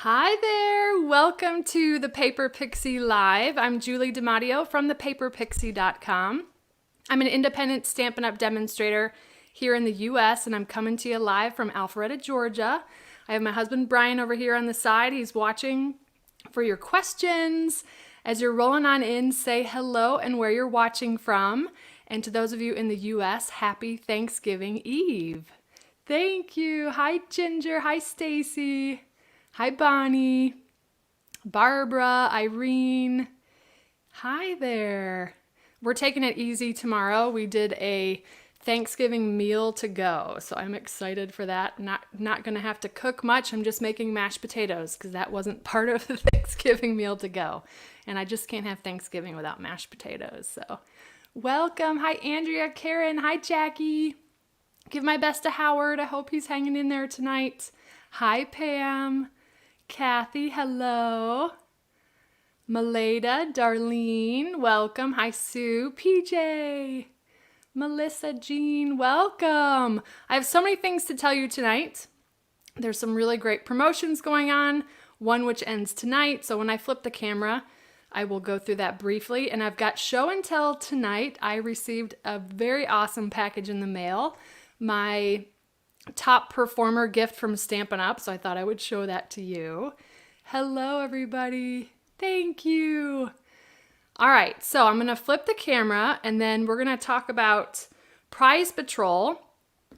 Hi there! Welcome to the Paper Pixie Live. I'm Julie DiMatteo from thepaperpixie.com. I'm an independent Stampin' Up! Demonstrator here in the US, and I'm coming to you live from Alpharetta, Georgia. I have my husband Brian over here on the side. He's watching for your questions. As you're rolling on in, say hello and where you're watching from. And to those of you in the US, happy Thanksgiving Eve. Thank you. Hi, Ginger. Hi, Stacy. Hi, Bonnie, Barbara, Irene. Hi there. We're taking it easy tomorrow. We did a Thanksgiving meal to go, so I'm excited for that. Not going to have to cook much. I'm just making mashed potatoes because that wasn't part of the Thanksgiving meal to go. And I just can't have Thanksgiving without mashed potatoes. So welcome. Hi, Andrea, Karen. Hi, Jackie. Give my best to Howard. I hope he's hanging in there tonight. Hi, Pam. Kathy, hello. Maleda, Darlene, welcome. Hi, Sue. PJ, Melissa, Jean, welcome. I have so many things to tell you tonight. There's some really great promotions going on, one which ends tonight. So when I flip the camera, I will go through that briefly. And I've got show and tell tonight. I received a very awesome package in the mail. My top performer gift from Stampin' Up! So I thought I would show that to you. Hello, everybody. Thank you. All right, so I'm going to flip the camera and then we're going to talk about Prize Patrol.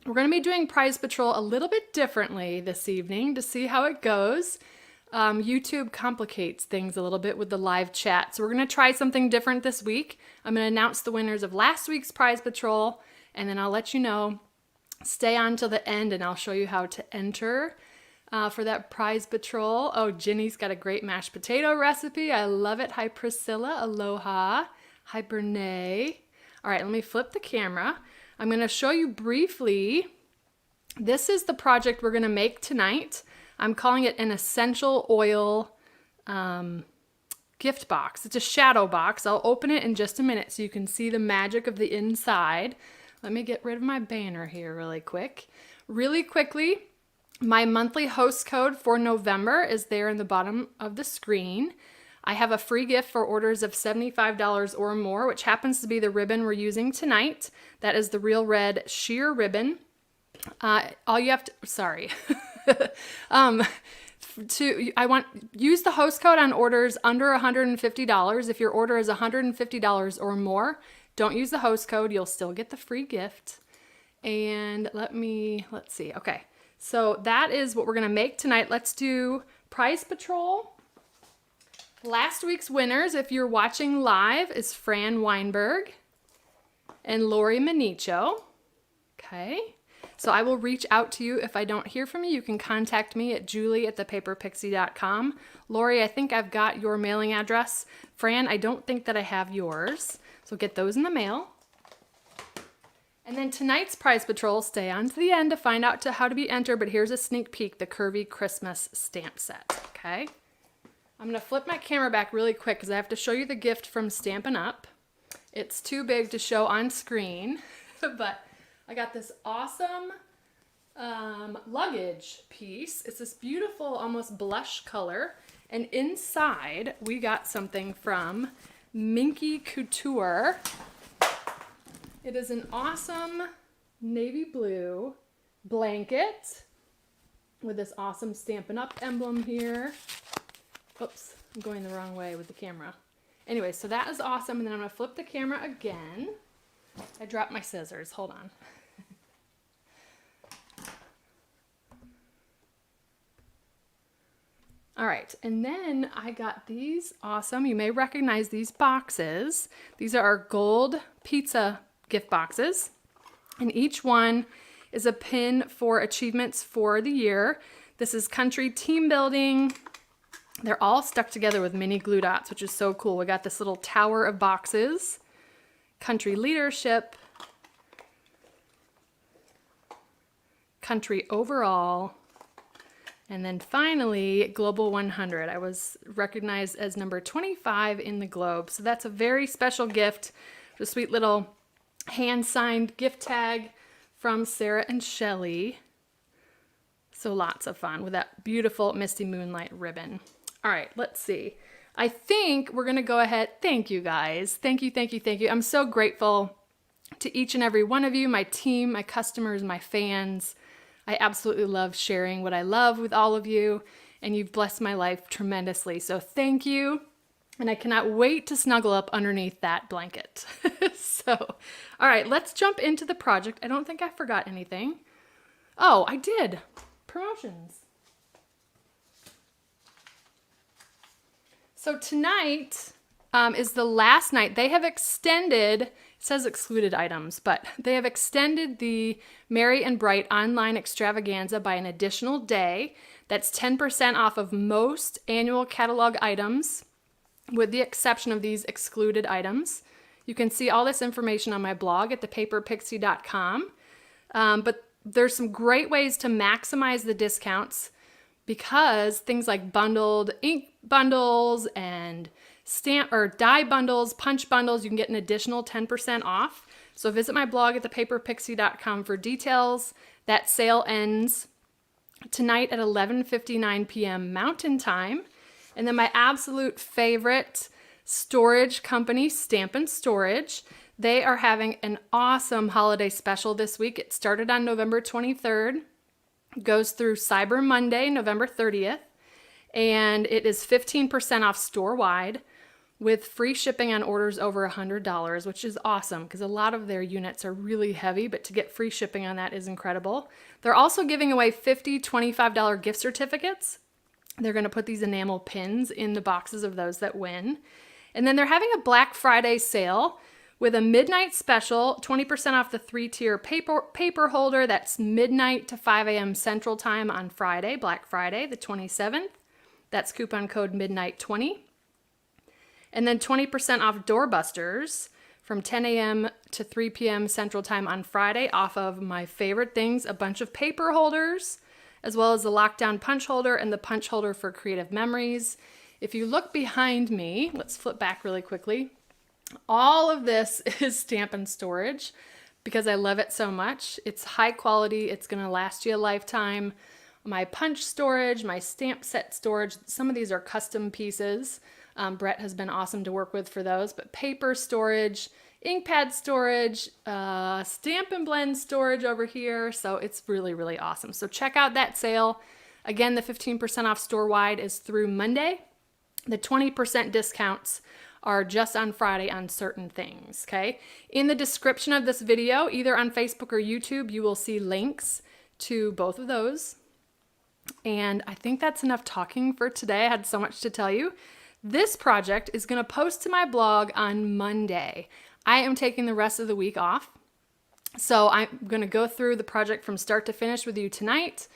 We're going to be doing Prize Patrol a little bit differently this evening to see how it goes. YouTube complicates things a little bit with the live chat. So we're going to try something different this week. I'm going to announce the winners of last week's Prize Patrol and then I'll let you know. Stay on till the end and I'll show you how to enter for that Prize Patrol. Oh, Ginny's got a great mashed potato recipe. I love it. Hi, Priscilla. Aloha. Hi, Brene. All right, let me flip the camera. I'm going to show you briefly. This is the project we're going to make tonight. I'm calling it an essential oil gift box. It's a shadow box. I'll open it in just a minute so you can see the magic of the inside. Let me get rid of my banner here really quick. Really quickly, my monthly host code for November is there in the bottom of the screen. I have a free gift for orders of $75 or more, which happens to be the ribbon we're using tonight. That is the Real Red sheer ribbon. All you have to, sorry. Use the host code on orders under $150. If your order is $150 or more, don't use the host code. You'll still get the free gift. And let's see. Okay. So that is what we're going to make tonight. Let's do Prize Patrol. Last week's winners, if you're watching live, is Fran Weinberg and Lori Manicho. Okay. So I will reach out to you. If I don't hear from you, you can contact me at julie@thepaperpixie.com. Lori, I think I've got your mailing address. Fran, I don't think that I have yours. So get those in the mail. And then tonight's Prize Patrol, stay on to the end to find out how to be entered, but here's a sneak peek, the Curvy Christmas stamp set, okay? I'm gonna flip my camera back really quick because I have to show you the gift from Stampin' Up! It's too big to show on screen, but I got this awesome luggage piece. It's this beautiful, almost blush color, and inside we got something from Minky Couture. It is an awesome navy blue blanket with this awesome Stampin' Up! Emblem here. Oops, I'm going the wrong way with the camera. Anyway, so that is awesome, and then I'm going to flip the camera again. I dropped my scissors. Hold on. All right, and then I got these awesome, you may recognize these boxes. These are our gold pizza gift boxes, and each one is a pin for achievements for the year. This is country team building. They're all stuck together with mini glue dots, which is so cool. We got this little tower of boxes, country leadership, country overall, and then finally, Global 100. I was recognized as number 25 in the globe. So that's a very special gift. The sweet little hand-signed gift tag from Sarah and Shelley. So lots of fun with that beautiful Misty Moonlight ribbon. All right, let's see. I think we're gonna go ahead. Thank you guys. Thank you, thank you, thank you. I'm so grateful to each and every one of you, my team, my customers, my fans. I absolutely love sharing what I love with all of you, and you've blessed my life tremendously. So thank you. And I cannot wait to snuggle up underneath that blanket. So, all right, let's jump into the project. I don't think I forgot anything. Oh, I did. Promotions. So tonight is the last night. They have extended, it says excluded items, but they have extended the Merry and Bright online extravaganza by an additional day. That's 10% off of most annual catalog items, with the exception of these excluded items. You can see all this information on my blog at thepaperpixie.com. But there's some great ways to maximize the discounts, because things like bundled ink bundles and stamp or die bundles, punch bundles, you can get an additional 10% off. So visit my blog at thepaperpixie.com for details. That sale ends tonight at 11:59 p.m. Mountain Time. And then my absolute favorite storage company, Stamp & Storage, they are having an awesome holiday special this week. It started on November 23rd, goes through Cyber Monday, November 30th, and it is 15% off store-wide with free shipping on orders over $100, which is awesome because a lot of their units are really heavy, but to get free shipping on that is incredible. They're also giving away $50, $25 gift certificates. They're going to put these enamel pins in the boxes of those that win. And then they're having a Black Friday sale with a midnight special, 20% off the 3-tier paper holder. That's midnight to 5 a.m. Central Time on Friday, Black Friday, the 27th. That's coupon code midnight20. And then 20% off doorbusters from 10 a.m. to 3 p.m. Central Time on Friday off of my favorite things, a bunch of paper holders, as well as the lockdown punch holder and the punch holder for creative memories. If you look behind me, let's flip back really quickly. All of this is Stamp & Storage because I love it so much. It's high quality. It's going to last you a lifetime. My punch storage, my stamp set storage, some of these are custom pieces. Brett has been awesome to work with for those, but paper storage, ink pad storage, stamp and blend storage over here. So it's really, really awesome. So check out that sale. Again, the 15% off store-wide is through Monday. The 20% discounts are just on Friday on certain things, okay? In the description of this video, either on Facebook or YouTube, you will see links to both of those. And I think that's enough talking for today. I had so much to tell you. This project is going to post to my blog on Monday. I am taking the rest of the week off. So I'm going to go through the project from start to finish with you tonight.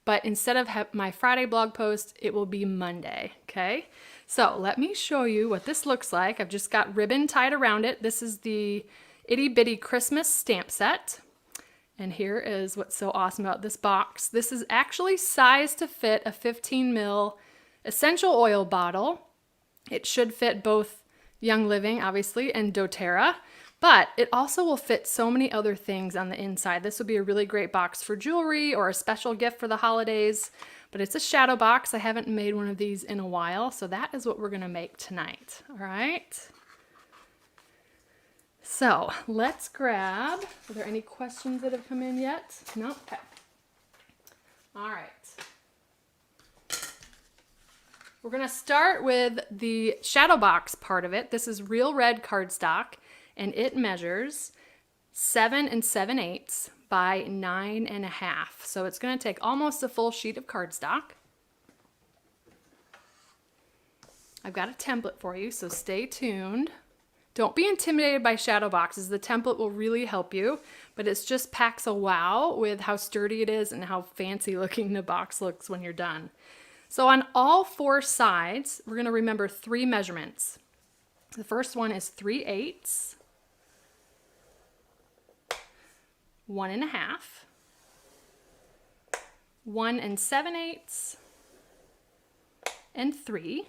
But instead of my Friday blog post, it will be Monday, okay? So let me show you what this looks like. I've just got ribbon tied around it. This is the Itty Bitty Christmas stamp set. And here is what's so awesome about this box. This is actually sized to fit a 15 ml essential oil bottle. It should fit both Young Living, obviously, and doTERRA, but it also will fit so many other things on the inside. This would be a really great box for jewelry or a special gift for the holidays, but it's a shadow box. I haven't made one of these in a while, so that is what we're gonna make tonight, all right? So let's grab, are there any questions that have come in yet? No? Okay. All right. We're going to start with the shadow box part of it. This is real red cardstock, and it measures 7 7/8 by 9 1/2. So it's going to take almost a full sheet of cardstock. I've got a template for you, so stay tuned. Don't be intimidated by shadow boxes. The template will really help you, but it just packs a wow with how sturdy it is and how fancy looking the box looks when you're done. So on all 4 sides, we're going to remember 3 measurements. The first one is 3/8, 1 1/2, 1 7/8, and 3.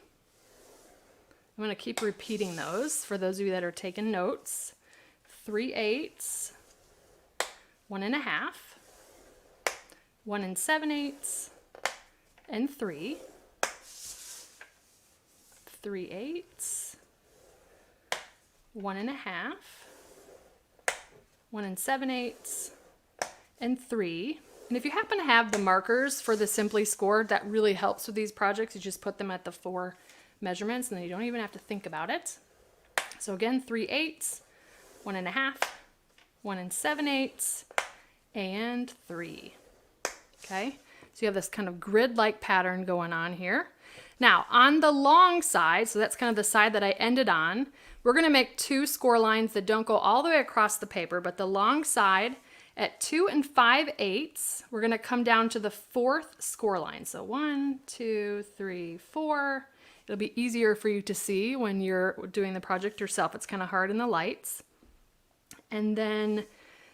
I'm going to keep repeating those for those of you that are taking notes. 3/8, 1 1/2, 1 7/8, and 3, 3/8, 1 1/2, 1 7/8, and 3. And if you happen to have the markers for the Simply Scored, that really helps with these projects. You just put them at the 4 measurements and then you don't even have to think about it. So again, 3/8, 1 1/2, 1 7/8, and 3. Okay, so you have this kind of grid-like pattern going on here. Now on the long side, so that's kind of the side that I ended on, we're going to make 2 score lines that don't go all the way across the paper, but the long side at 2 5/8, we're going to come down to the 4th score line. So 1, 2, 3, 4. It'll be easier for you to see when you're doing the project yourself. It's kind of hard in the lights. And then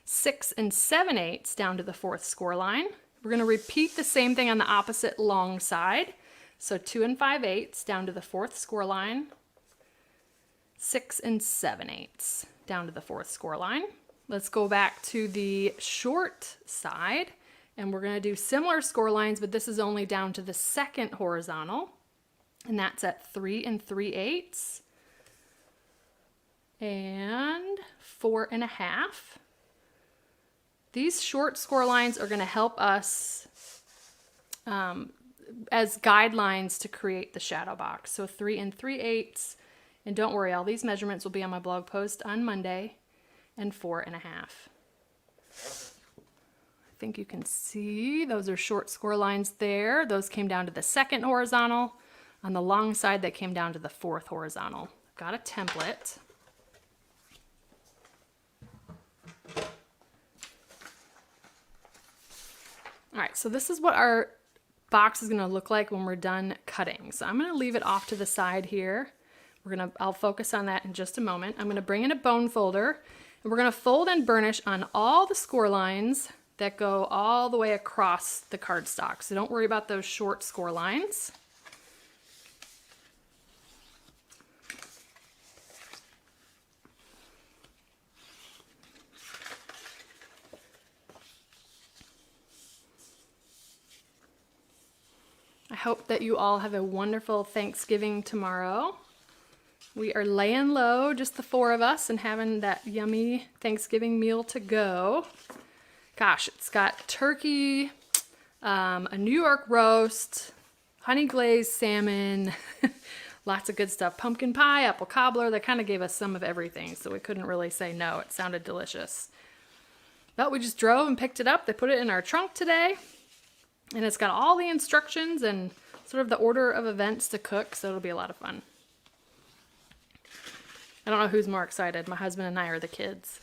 6 7/8 down to the 4th score line. We're going to repeat the same thing on the opposite long side. So 2 5/8 down to the 4th score line. 6 7/8 down to the 4th score line. Let's go back to the short side and we're going to do similar score lines, but this is only down to the 2nd horizontal, and that's at 3 3/8 and 4 1/2. These short score lines are going to help us as guidelines to create the shadow box. So 3 3/8, and don't worry, all these measurements will be on my blog post on Monday, and 4 1/2. I think you can see those are short score lines there. Those came down to the 2nd horizontal. On the long side, they came down to the 4th horizontal. I've got a template. All right, so this is what our box is going to look like when we're done cutting. So I'm going to leave it off to the side here. I'll focus on that in just a moment. I'm going to bring in a bone folder and we're going to fold and burnish on all the score lines that go all the way across the cardstock. So don't worry about those short score lines. I hope that you all have a wonderful Thanksgiving tomorrow. We are laying low, just the 4 of us, and having that yummy Thanksgiving meal to go. Gosh, it's got turkey, a New York roast, honey glazed salmon, lots of good stuff. Pumpkin pie, apple cobbler. They kind of gave us some of everything, so we couldn't really say no. It sounded delicious. But we just drove and picked it up. They put it in our trunk today. And it's got all the instructions and sort of the order of events to cook, so it'll be a lot of fun. I don't know who's more excited, my husband and I or the kids.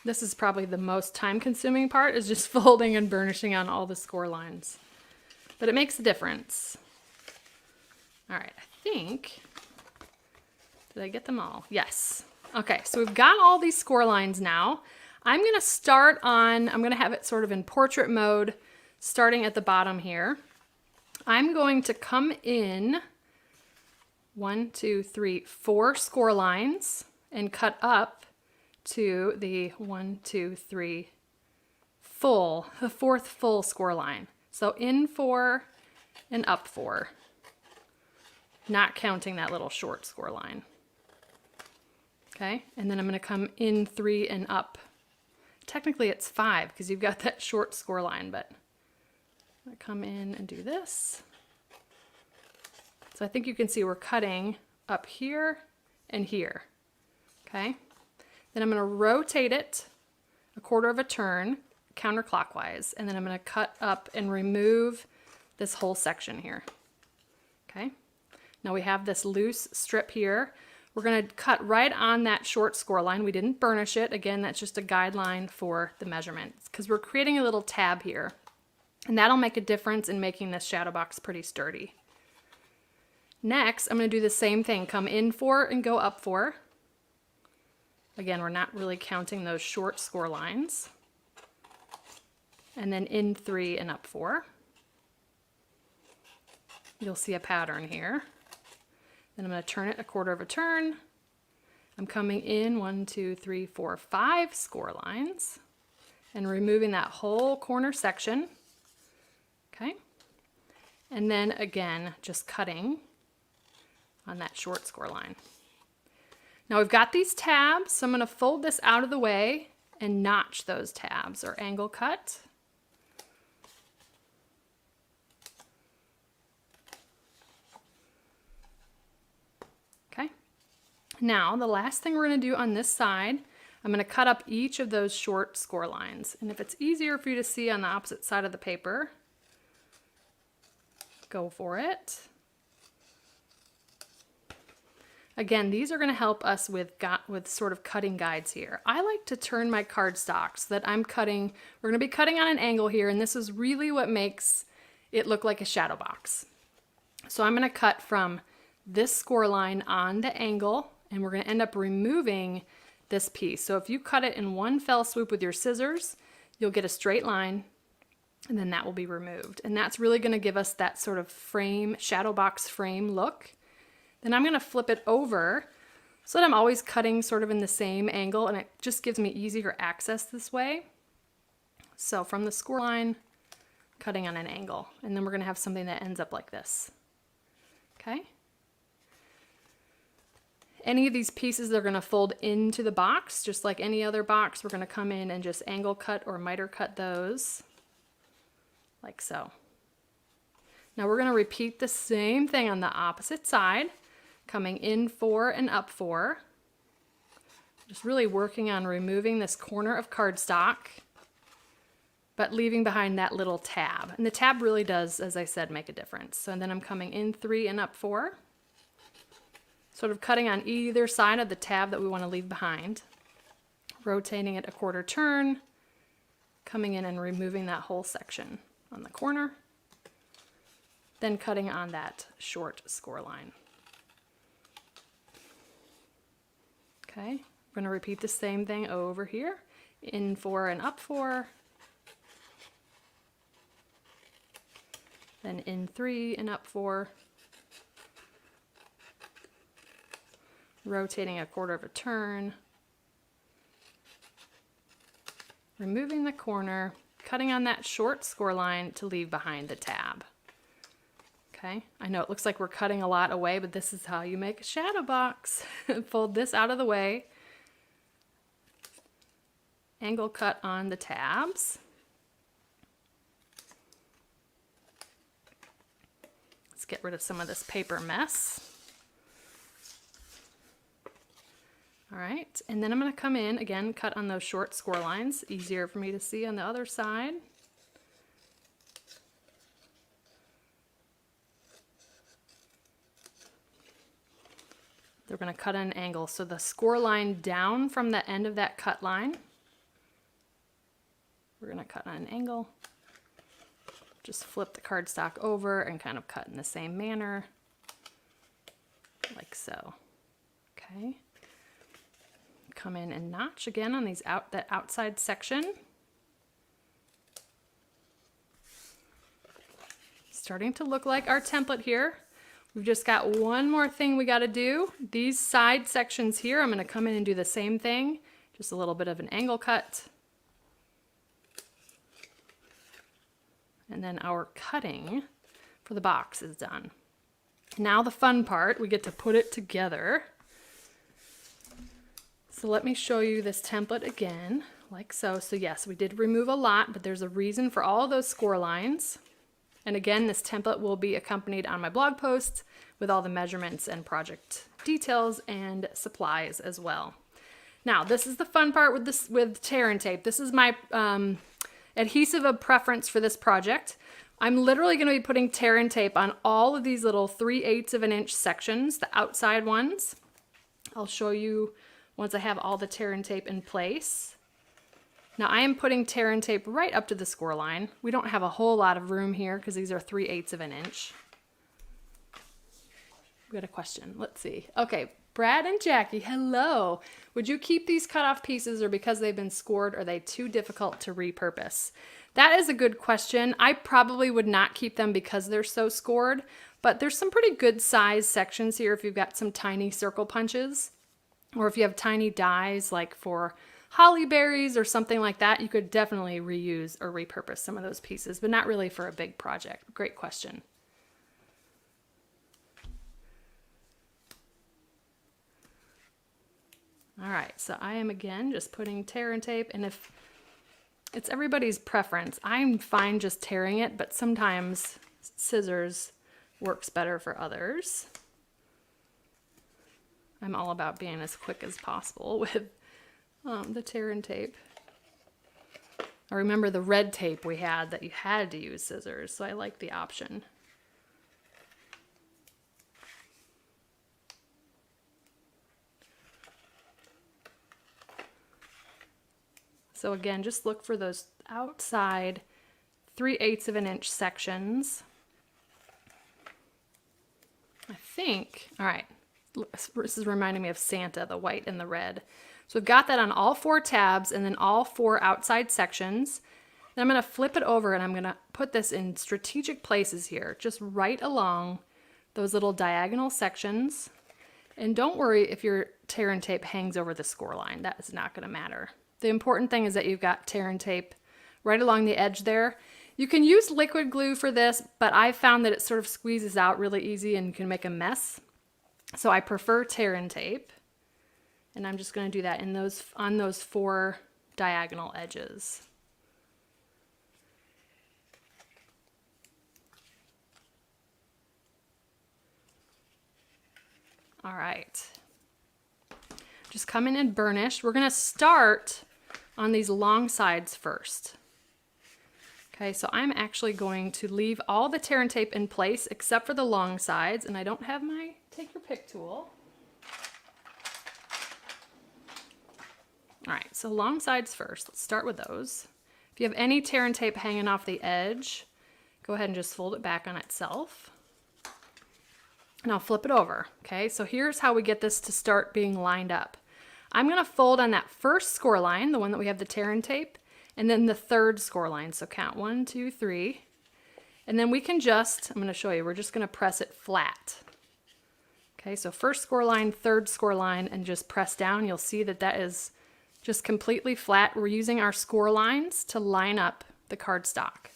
This is probably the most time-consuming part, is just folding and burnishing on all the score lines. But it makes a difference. All right, I think, did I get them all? Yes. Okay, so we've got all these score lines now. I'm going to have it sort of in portrait mode, starting at the bottom here. I'm going to come in 1, 2, 3, 4 score lines and cut up to the 1, 2, 3, the 4th full score line. So in 4 and up 4, not counting that little short score line. Okay, and then I'm going to come in 3 and up. Technically it's 5 because you've got that short score line, but I'm going to come in and do this. So I think you can see we're cutting up here and here. Okay, then I'm going to rotate it a 1/4 of a turn counterclockwise, and then I'm going to cut up and remove this whole section here. Okay, now we have this loose strip here. We're going to cut right on that short score line. We didn't burnish it. Again, that's just a guideline for the measurements because we're creating a little tab here. And that'll make a difference in making this shadow box pretty sturdy. Next, I'm going to do the same thing. Come in 4 and go up 4. Again, we're not really counting those short score lines. And then in 3 and up 4. You'll see a pattern here. Then I'm going to turn it a 1/4 of a turn. I'm coming in 1, 2, 3, 4, 5 score lines and removing that whole corner section. Okay. And then again, just cutting on that short score line. Now we've got these tabs, so I'm going to fold this out of the way and notch those tabs or angle cut. Okay. Now the last thing we're going to do on this side, I'm going to cut up each of those short score lines. And if it's easier for you to see on the opposite side of the paper, go for it. Again, these are going to help us with sort of cutting guides here. I like to turn my cardstock so that I'm cutting, we're going to be cutting on an angle here, and this is really what makes it look like a shadow box. So I'm going to cut from this score line on the angle, and we're going to end up removing this piece. So if you cut it in one fell swoop with your scissors, you'll get a straight line, and then that will be removed. And that's really going to give us that sort of frame, shadow box frame look. Then I'm going to flip it over so that I'm always cutting sort of in the same angle, and it just gives me easier access this way. So from the score line, cutting on an angle, and then we're going to have something that ends up like this. Okay. Any of these pieces are going to fold into the box, just like any other box. We're going to come in and just angle cut or miter cut those, like so. Now we're going to repeat the same thing on the opposite side, coming in 4 and up 4. Just really working on removing this corner of cardstock, but leaving behind that little tab. And the tab really does, as I said, make a difference. So then I'm coming in 3 and up 4, sort of cutting on either side of the tab that we want to leave behind, rotating it a quarter turn, coming in and removing that whole section on the corner, then cutting on that short score line. Okay, we're going to repeat the same thing over here, in 4 and up 4, then in 3 and up 4, rotating a quarter of a turn, removing the corner, cutting on that short score line to leave behind the tab. Okay, I know it looks like we're cutting a lot away, but this is how you make a shadow box. Fold this out of the way, angle cut on the tabs. Let's get rid of some of this paper mess. All right, and then I'm going to come in, again, cut on those short score lines. Easier for me to see on the other side. They're going to cut at an angle. So the score line down from the end of that cut line, we're going to cut on an angle. Just flip the cardstock over and kind of cut in the same manner, like so. Okay. Come in and notch again on these that outside section. Starting to look like our template here. We've just got one more thing we got to do. These side sections here, I'm going to come in and do the same thing. Just a little bit of an angle cut. And then our cutting for the box is done. Now the fun part, we get to put it together. So let me show you this template again, like so. So yes, we did remove a lot, but there's a reason for all of those score lines. And again, this template will be accompanied on my blog post with all the measurements and project details and supplies as well. Now, this is the fun part with tear and tape. This is my adhesive of preference for this project. I'm literally going to be putting tear and tape on all of these little 3/8 of an inch sections, the outside ones. I'll show you once I have all the tear and tape in place. Now I am putting tear and tape right up to the score line. We don't have a whole lot of room here because these are 3/8 of an inch. We got a question. Let's see. Okay, Brad and Jackie, hello. Would you keep these cut off pieces, or because they've been scored, are they too difficult to repurpose? That is a good question. I probably would not keep them because they're so scored, but there's some pretty good size sections here if you've got some tiny circle punches. Or if you have tiny dies like for holly berries or something like that, you could definitely reuse or repurpose some of those pieces, but not really for a big project. Great question. All right, so I am again just putting tear and tape, and if it's everybody's preference, I'm fine just tearing it, but sometimes scissors works better for others. I'm all about being as quick as possible with the tear and tape. I remember the red tape we had that you had to use scissors, so I like the option. So again, just look for those outside 3/8 of an inch sections. I think, all right, this is reminding me of Santa, the white and the red. So we've got that on all 4 tabs and then all 4 outside sections. Then I'm gonna flip it over and I'm gonna put this in strategic places here, just right along those little diagonal sections. And don't worry if your tear and tape hangs over the score line, that is not gonna matter. The important thing is that you've got tear and tape right along the edge there. You can use liquid glue for this, but I found that it sort of squeezes out really easy and can make a mess. So I prefer tear and tape. And I'm just going to do that in on those 4 diagonal edges. All right. Just come in and burnish. We're going to start on these long sides first. Okay, so I'm actually going to leave all the tear and tape in place except for the long sides, and I don't have my take your pick tool. All right, so long sides first. Let's start with those. If you have any tear and tape hanging off the edge, go ahead and just fold it back on itself. And I'll flip it over, okay? So here's how we get this to start being lined up. I'm gonna fold on that first score line, the one that we have the tear and tape, and then the third score line. So count 1, 2, 3. And then we can just, I'm gonna show you, we're just gonna press it flat. Okay, so first score line, third score line, and just press down. You'll see that that is just completely flat. We're using our score lines to line up the cardstock.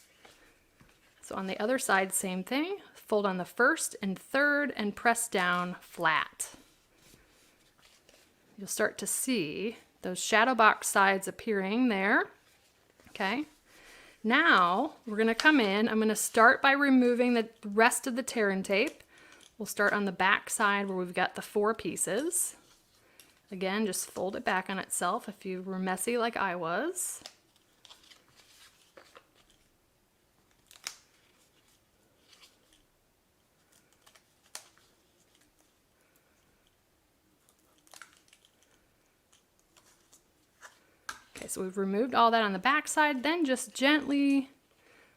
So on the other side, same thing. Fold on the first and third and press down flat. You'll start to see those shadow box sides appearing there. Okay. Now we're going to come in. I'm going to start by removing the rest of the tear and tape. We'll start on the back side where we've got the 4 pieces. Again, just fold it back on itself if you were messy like I was. Okay, so we've removed all that on the back side, then just gently,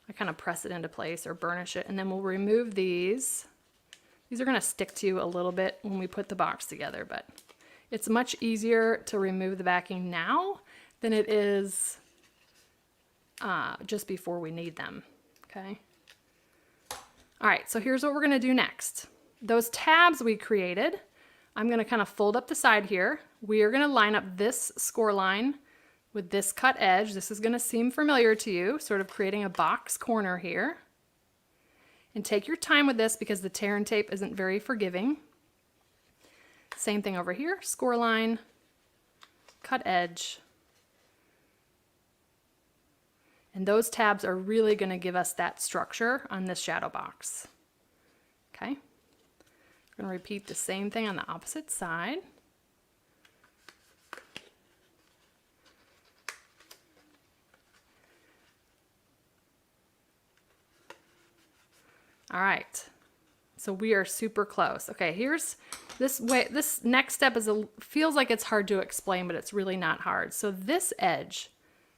I kind of press it into place or burnish it, and then we'll remove these. These are going to stick to you a little bit when we put the box together, but it's much easier to remove the backing now than it is just before we need them, okay? All right, so here's what we're gonna do next. Those tabs we created, I'm gonna kind of fold up the side here. We are gonna line up this score line with this cut edge. This is gonna seem familiar to you, sort of creating a box corner here. And take your time with this because the tear and tape isn't very forgiving. Same thing over here, score line, cut edge. And those tabs are really going to give us that structure on this shadow box. Okay, we're going to repeat the same thing on the opposite side. All right. So we are super close. Okay, here's this way. This next step feels like it's hard to explain, but it's really not hard. So this edge,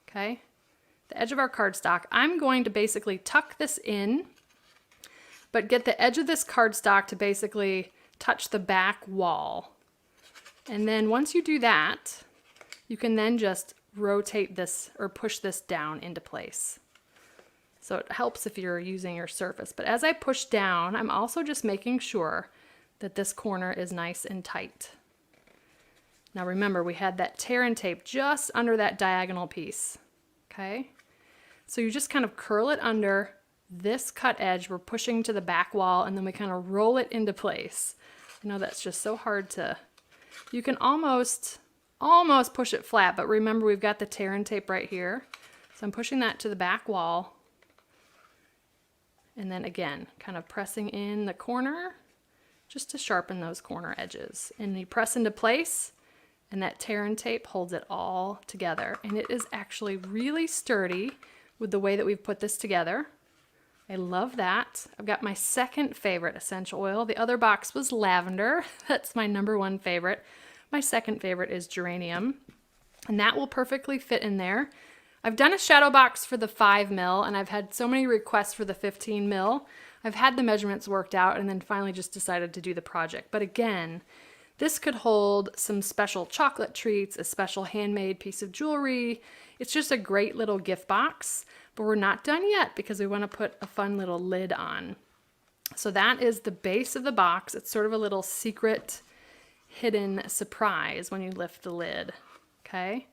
okay, the edge of our cardstock, I'm going to basically tuck this in, but get the edge of this cardstock to basically touch the back wall. And then once you do that, you can then just rotate this or push this down into place. So it helps if you're using your surface. But as I push down, I'm also just making sure that this corner is nice and tight. Now remember, we had that tear and tape just under that diagonal piece, okay? So you just kind of curl it under this cut edge. We're pushing to the back wall, and then we kind of roll it into place. I know that's just so hard to, you can almost push it flat, but remember we've got the tear and tape right here. So I'm pushing that to the back wall. And then again, kind of pressing in the corner just to sharpen those corner edges. And you press into place, and that tear and tape holds it all together. And it is actually really sturdy with the way that we've put this together. I love that. I've got my second favorite essential oil. The other box was lavender. That's my number one favorite. My second favorite is geranium, and that will perfectly fit in there. I've done a shadow box for the 5 mil, and I've had so many requests for the 15 mil. I've had the measurements worked out and then finally just decided to do the project. But again, this could hold some special chocolate treats, a special handmade piece of jewelry. It's just a great little gift box, but we're not done yet because we want to put a fun little lid on. So that is the base of the box. It's sort of a little secret hidden surprise when you lift the lid, okay?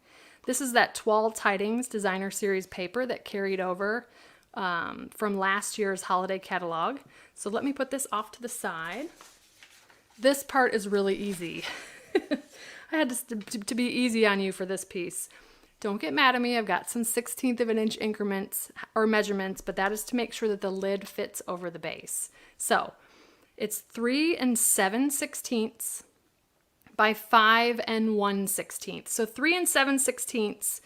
This is that Toile Tidings Designer Series paper that carried over from last year's holiday catalog. So let me put this off to the side. This part is really easy. I had to be easy on you for this piece. Don't get mad at me. I've got some 1/16 of an inch increments or measurements, but that is to make sure that the lid fits over the base. So it's 3 7/16 by 5 1/16. So 3 7/16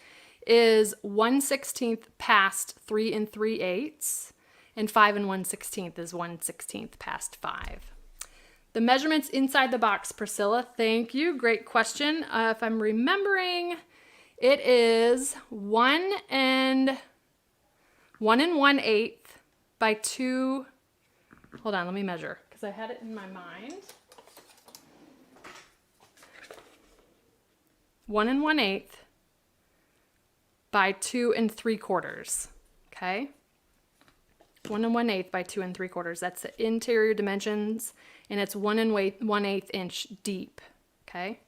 is 1/16 past 3 3/8, and 5 1/16 is 1/16 past 5. The measurements inside the box, Priscilla, thank you. Great question. If I'm remembering, it is 1 1/8 by 2. Hold on, let me measure because I had it in my mind. 1 1/8 by 2 3/4. Okay. 1 1/8 by 2 3/4. That's the interior dimensions, and it's 1 1/8 inch deep. Okay.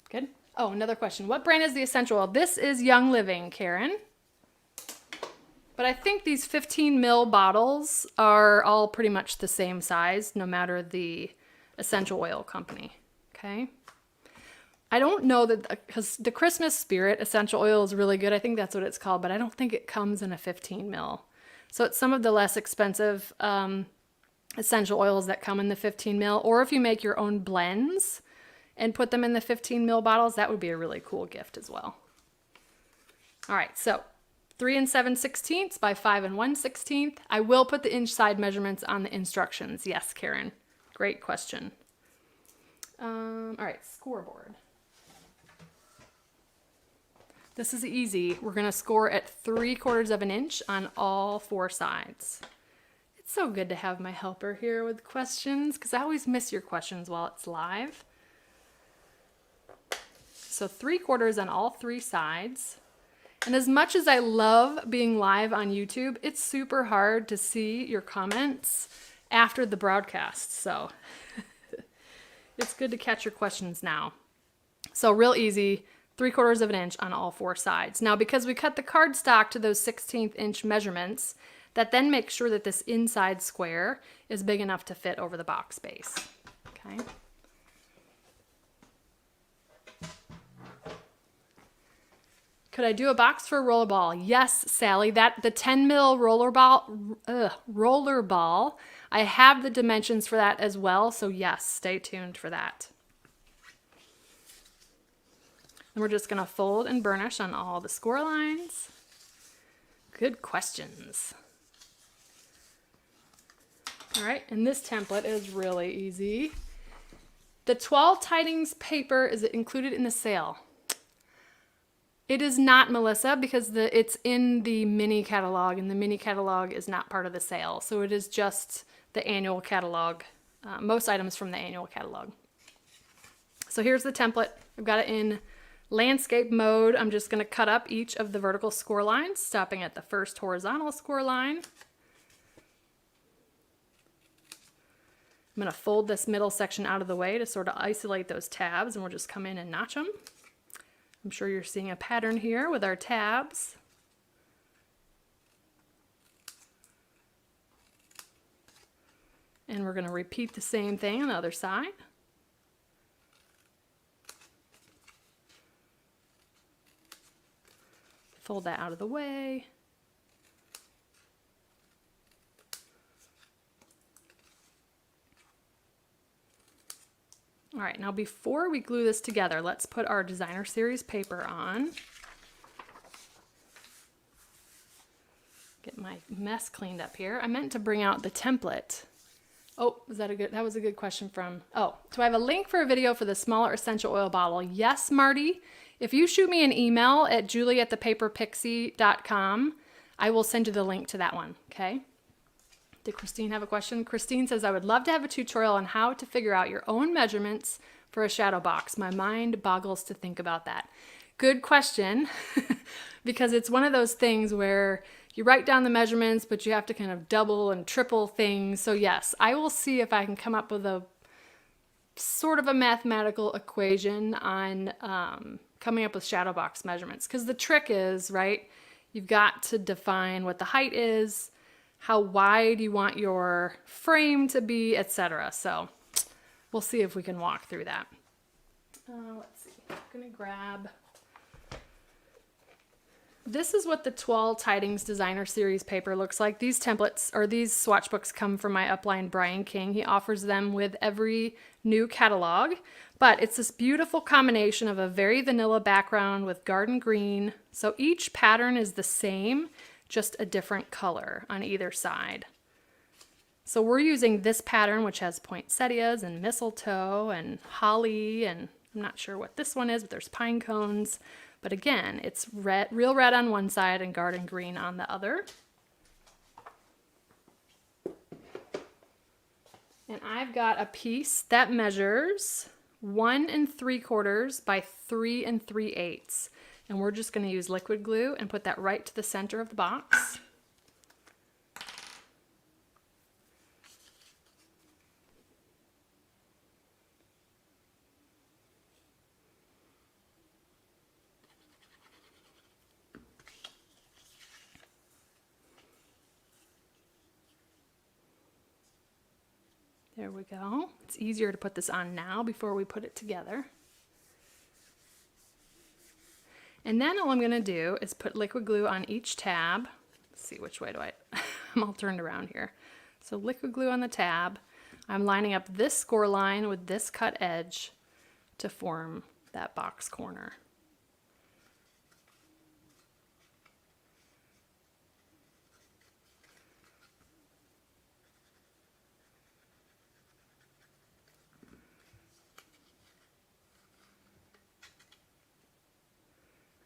Good. Oh, another question. What brand is the essential oil? This is Young Living, Karen. But I think these 15 ml bottles are all pretty much the same size, no matter the essential oil company. Okay. I don't know that, because the Christmas Spirit essential oil is really good. I think that's what it's called, but I don't think it comes in a 15 ml. So it's some of the less expensive essential oils that come in the 15 ml, or if you make your own blends and put them in the 15 ml bottles, that would be a really cool gift as well. All right, so 3 7/16 by 5 1/16. I will put the inch side measurements on the instructions. Yes, Karen, great question. All right, scoreboard. This is easy. We're gonna score at 3/4 of an inch on all 4 sides. It's so good to have my helper here with questions, because I always miss your questions while it's live. So 3/4 on all 3 sides. And as much as I love being live on YouTube, it's super hard to see your comments after the broadcast. So it's good to catch your questions now. So real easy, 3/4 of an inch on all 4 sides. Now, because we cut the cardstock to those 1/16 inch measurements, that then makes sure that this inside square is big enough to fit over the box base. Okay. Could I do a box for a roller ball? Yes, Sally. That the 10 mil roller ball. I have the dimensions for that as well. So yes, stay tuned for that. And we're just gonna fold and burnish on all the score lines. Good questions. All right, and this template is really easy. The Toile Tidings paper, is it included in the sale? It is not, Melissa, because it's in the mini catalog, and the mini catalog is not part of the sale. So it is just the annual catalog, most items from the annual catalog. So here's the template. I've got it in landscape mode. I'm just going to cut up each of the vertical score lines, stopping at the first horizontal score line. I'm going to fold this middle section out of the way to sort of isolate those tabs, and we'll just come in and notch them. I'm sure you're seeing a pattern here with our tabs. And we're going to repeat the same thing on the other side. Fold that out of the way. All right, now before we glue this together, let's put our designer series paper on. Get my mess cleaned up here. I meant to bring out the template. Oh, that was a good question from, oh, do I have a link for a video for the smaller essential oil bottle? Yes, Marty. If you shoot me an email at julie@thepaperpixie.com, I will send you the link to that one, okay? Did Christine have a question? Christine says, I would love to have a tutorial on how to figure out your own measurements for a shadow box. My mind boggles to think about that. Good question, because it's one of those things where you write down the measurements, but you have to kind of double and triple things. So yes, I will see if I can come up with a sort of a mathematical equation on coming up with shadow box measurements. Because the trick is, right, you've got to define what the height is, how wide you want your frame to be, etc. So we'll see if we can walk through that. Let's see, I'm gonna grab, this is what the Toile Tidings Designer Series paper looks like. These templates, or these swatch books, come from my upline Brian King. He offers them with every new catalog, but it's this beautiful combination of a very vanilla background with garden green. So each pattern is the same, just a different color on either side. So we're using this pattern, which has poinsettias and mistletoe and holly, and I'm not sure what this one is, but there's pine cones. But again, it's red, real red on one side and garden green on the other. And I've got a piece that measures 1 3/4 by 3 3/8. And we're just going to use liquid glue and put that right to the center of the box. There we go. It's easier to put this on now before we put it together. And then all I'm going to do is put liquid glue on each tab. Let's see, which way do I'm all turned around here. So liquid glue on the tab. I'm lining up this score line with this cut edge to form that box corner.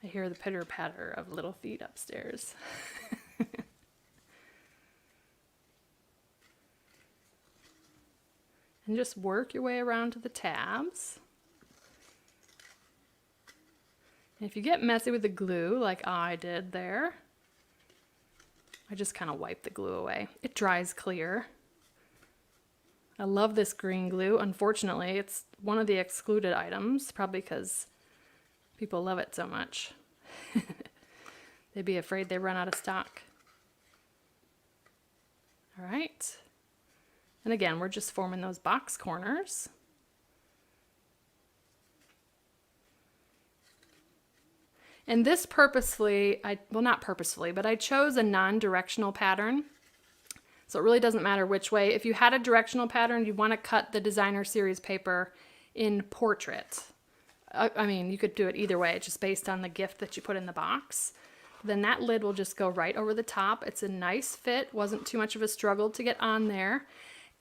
I hear the pitter-patter of little feet upstairs. And just work your way around to the tabs. And if you get messy with the glue, like I did there, I just kind of wipe the glue away. It dries clear. I love this green glue. Unfortunately, it's one of the excluded items, probably because people love it so much. They'd be afraid they run out of stock. All right. And again, we're just forming those box corners. And this purposefully, well, not purposefully, but I chose a non-directional pattern. So it really doesn't matter which way. If you had a directional pattern, you'd want to cut the designer series paper in portrait. I mean, you could do it either way, just based on the gift that you put in the box. Then that lid will just go right over the top. It's a nice fit, wasn't too much of a struggle to get on there.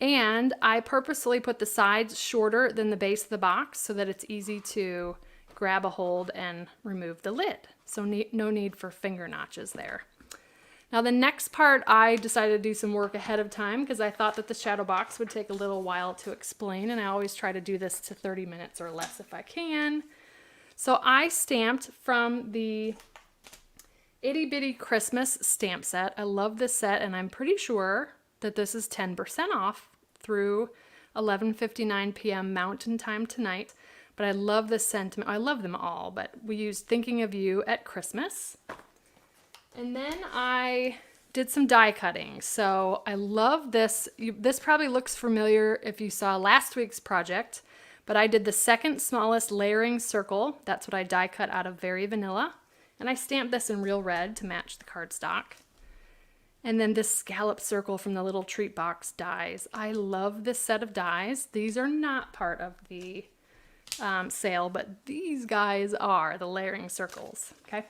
And I purposely put the sides shorter than the base of the box so that it's easy to grab a hold and remove the lid. So no need for finger notches there. Now the next part, I decided to do some work ahead of time because I thought that the shadow box would take a little while to explain, and I always try to do this to 30 minutes or less if I can. So I stamped from the Itty Bitty Christmas stamp set. I love this set, and I'm pretty sure that this is 10% off through 11:59 p.m. Mountain Time tonight. But I love the sentiment. I love them all, but we used Thinking of You at Christmas. And then I did some die cutting. So I love this. This probably looks familiar if you saw last week's project, but I did the second smallest layering circle. That's what I die cut out of Very Vanilla. And I stamped this in real red to match the cardstock. And then this scallop circle from the little treat box dies. I love this set of dies. These are not part of the sale, but these guys are the layering circles. Okay.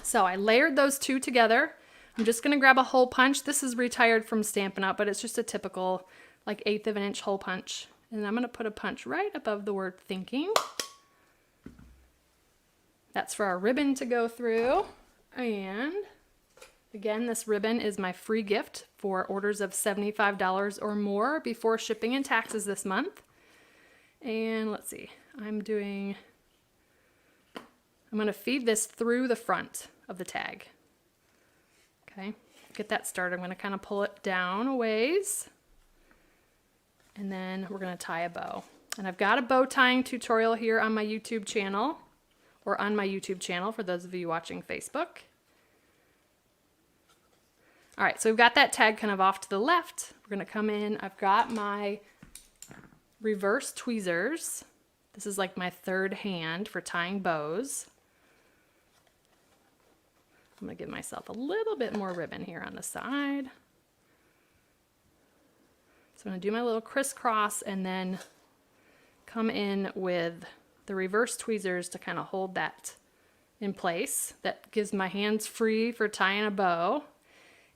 So I layered those two together. I'm just going to grab a hole punch. This is retired from Stampin' Up, but it's just a typical like 1/8 of an inch hole punch. And I'm going to put a punch right above the word thinking. That's for our ribbon to go through. And again, this ribbon is my free gift for orders of $75 or more before shipping and taxes this month. And let's see, I'm going to feed this through the front of the tag. Okay, get that started. I'm going to kind of pull it down a ways. And then we're going to tie a bow. And I've got a bow tying tutorial here on my YouTube channel, or on my YouTube channel for those of you watching Facebook. All right, so we've got that tag kind of off to the left. We're going to come in. I've got my reverse tweezers. This is like my third hand for tying bows. I'm going to give myself a little bit more ribbon here on the side. So I'm going to do my little crisscross and then come in with the reverse tweezers to kind of hold that in place. That gives my hands free for tying a bow.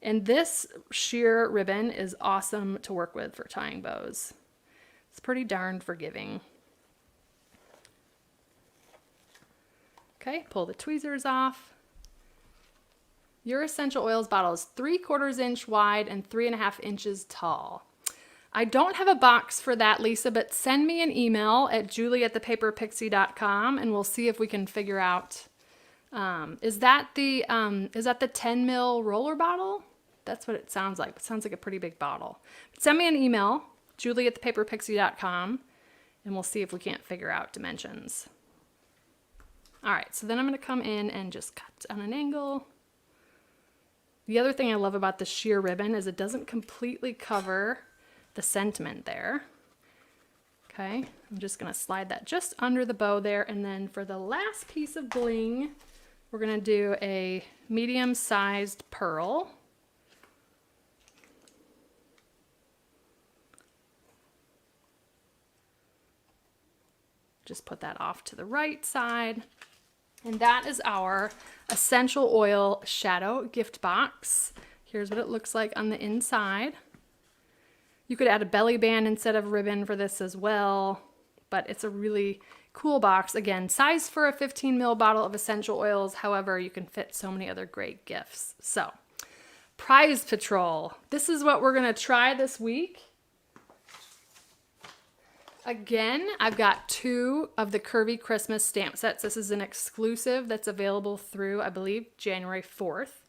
And this sheer ribbon is awesome to work with for tying bows. It's pretty darn forgiving. Okay, pull the tweezers off. Your essential oils bottle is 3/4 inch wide and 3.5 inches tall. I don't have a box for that, Lisa, but send me an email at julie@thepaperpixie.com and we'll see if we can figure out. Is that the 10 ml roller bottle? That's what it sounds like. It sounds like a pretty big bottle. But send me an email, julie@thepaperpixie.com, and we'll see if we can't figure out dimensions. All right, so then I'm going to come in and just cut on an angle. The other thing I love about the sheer ribbon is it doesn't completely cover the sentiment there. Okay, I'm just going to slide that just under the bow there, and then for the last piece of bling, we're going to do a medium-sized pearl. Just put that off to the right side. And that is our essential oil shadow gift box. Here's what it looks like on the inside. You could add a belly band instead of ribbon for this as well, but it's a really cool box. Again, size for a 15 ml bottle of essential oils. However, you can fit so many other great gifts. So, Prize Patrol. This is what we're going to try this week. Again, I've got 2 of the Curvy Christmas stamp sets. This is an exclusive that's available through, I believe, January 4th.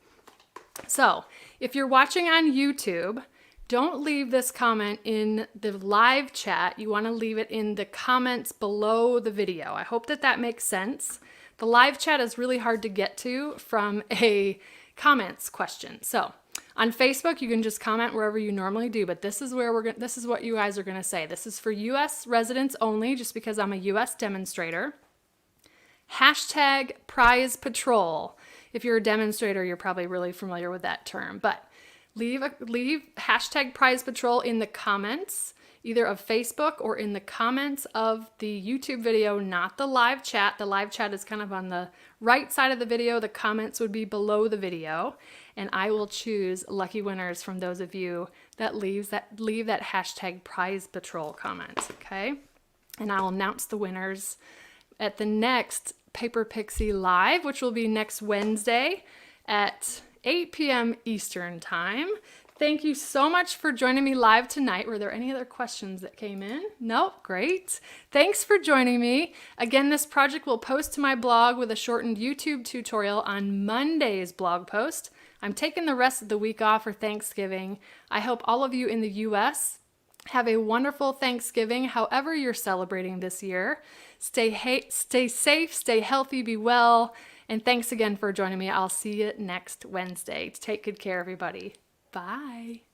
So, if you're watching on YouTube, don't leave this comment in the live chat. You want to leave it in the comments below the video. I hope that makes sense. The live chat is really hard to get to from a comments question. So, on Facebook, you can just comment wherever you normally do, but this is where this is what you guys are going to say. This is for US residents only, just because I'm a US demonstrator. Hashtag Prize Patrol. If you're a demonstrator, you're probably really familiar with that term, but leave hashtag Prize Patrol in the comments, either of Facebook or in the comments of the YouTube video, not the live chat. The live chat is kind of on the right side of the video. The comments would be below the video. And I will choose lucky winners from those of you that leave that hashtag Prize Patrol comment, okay? And I'll announce the winners at the next Paper Pixie Live, which will be next Wednesday at 8 p.m. Eastern Time. Thank you so much for joining me live tonight. Were there any other questions that came in? Nope, great. Thanks for joining me. Again, this project will post to my blog with a shortened YouTube tutorial on Monday's blog post. I'm taking the rest of the week off for Thanksgiving. I hope all of you in the US Have a wonderful Thanksgiving, however you're celebrating this year. Stay safe, stay healthy, be well. And thanks again for joining me. I'll see you next Wednesday. Take good care, everybody. Bye.